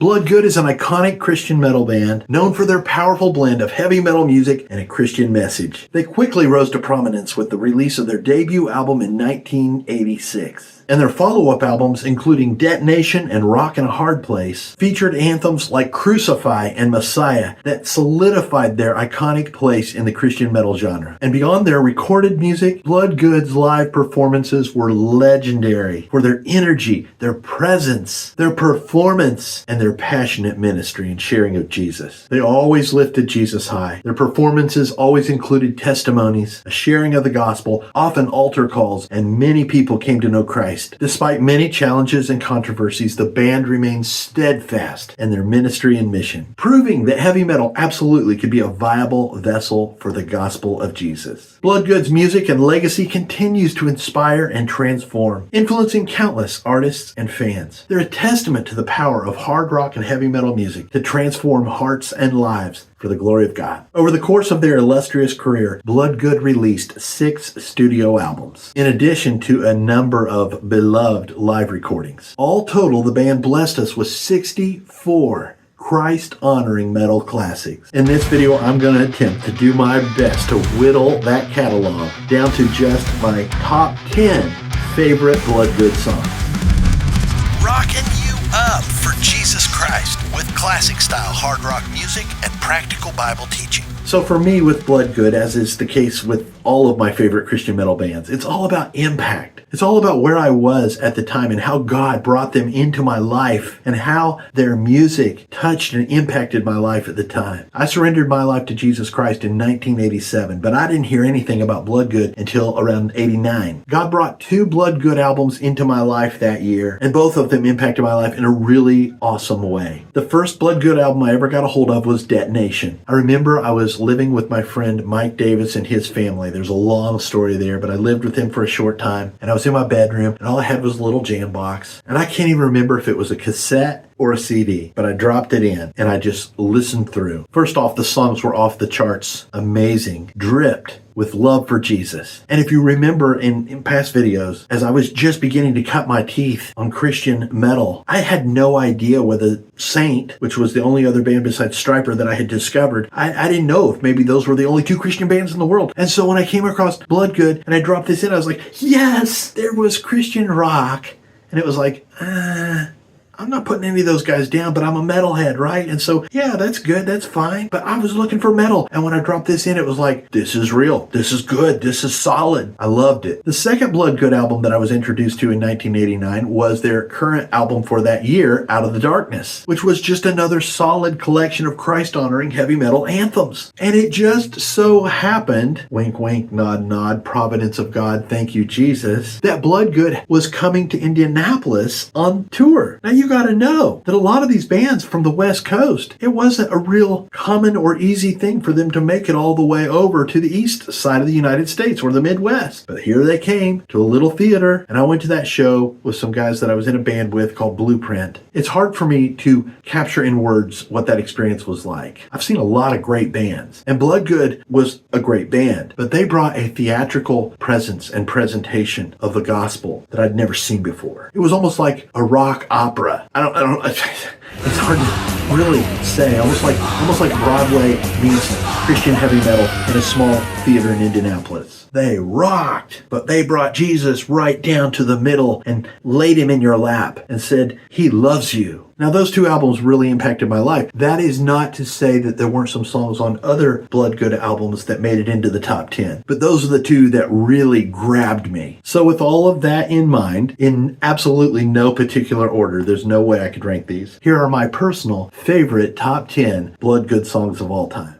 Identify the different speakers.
Speaker 1: Bloodgood is an iconic Christian metal band known for their powerful blend of heavy metal music and a Christian message. They quickly rose to prominence with the release of their debut album in 1986. And their follow-up albums, including Detonation and Rock in a Hard Place, featured anthems like Crucify and Messiah that solidified their iconic place in the Christian metal genre. And beyond their recorded music, Bloodgood's live performances were legendary for their energy, their presence, their performance, and their passionate ministry and sharing of Jesus. They always lifted Jesus high. Their performances always included testimonies, a sharing of the gospel, often altar calls, and many people came to know Christ. Despite many challenges and controversies, the band remained steadfast in their ministry and mission, proving that heavy metal absolutely could be a viable vessel for the gospel of Jesus. Bloodgood's music and legacy continues to inspire and transform, influencing countless artists and fans. They're a testament to the power of hard rock and heavy metal music to transform hearts and lives for the glory of God. Over the course of their illustrious career, Bloodgood released 6 studio albums, in addition to a number of beloved live recordings. All total, the band blessed us with 64 Christ-honoring metal classics. In this video, I'm going to attempt to do my best to whittle that catalog down to just my top 10 favorite Bloodgood songs.
Speaker 2: Rocking you up for Jesus Christ with classic-style hard rock music and practical Bible teaching.
Speaker 1: So for me with Bloodgood, as is the case with all of my favorite Christian metal bands, it's all about impact. It's all about where I was at the time and how God brought them into my life and how their music touched and impacted my life at the time. I surrendered my life to Jesus Christ in 1987, but I didn't hear anything about Bloodgood until around 89. God brought 2 Bloodgood albums into my life that year, and both of them impacted my life in a really awesome way. The first Bloodgood album I ever got a hold of was Detonation. I remember I was living with my friend Mike Davis and his family. There's a long story there, but I lived with him for a short time, and I was in my bedroom, and all I had was a little jam box, and I can't even remember if it was a cassette or a CD, but I dropped it in and I just listened through. First off, the songs were off the charts, amazing, dripped with love for Jesus. And if you remember in past videos, as I was just beginning to cut my teeth on Christian metal, I had no idea whether Saint, which was the only other band besides Stryper that I had discovered, I didn't know if maybe those were the only 2 Christian bands in the world. And so when I came across Bloodgood and I dropped this in, I was like, yes, there was Christian rock. And it was like, I'm not putting any of those guys down, but I'm a metalhead, right? And so, yeah, that's good, that's fine. But I was looking for metal. And when I dropped this in, it was like, this is real. This is good. This is solid. I loved it. The second Bloodgood album that I was introduced to in 1989 was their current album for that year, Out of the Darkness, which was just another solid collection of Christ-honoring heavy metal anthems. And it just so happened, wink, wink, nod, nod, providence of God, thank you, Jesus, that Bloodgood was coming to Indianapolis on tour. Now, you got to know that a lot of these bands from the West Coast, it wasn't a real common or easy thing for them to make it all the way over to the east side of the United States or the Midwest. But here they came to a little theater, and I went to that show with some guys that I was in a band with called Blueprint. It's hard for me to capture in words what that experience was like. I've seen a lot of great bands, and Bloodgood was a great band, but they brought a theatrical presence and presentation of the gospel that I'd never seen before. It was almost like a rock opera. It's hard to really say. Almost like Broadway meets Christian heavy metal in a small theater in Indianapolis. They rocked, but they brought Jesus right down to the middle and laid him in your lap and said, he loves you. Now, those 2 albums really impacted my life. That is not to say that there weren't some songs on other Bloodgood albums that made it into the top 10, but those are the 2 that really grabbed me. So with all of that in mind, in absolutely no particular order, there's no way I could rank these, here are my personal favorite top 10 Bloodgood songs of all time.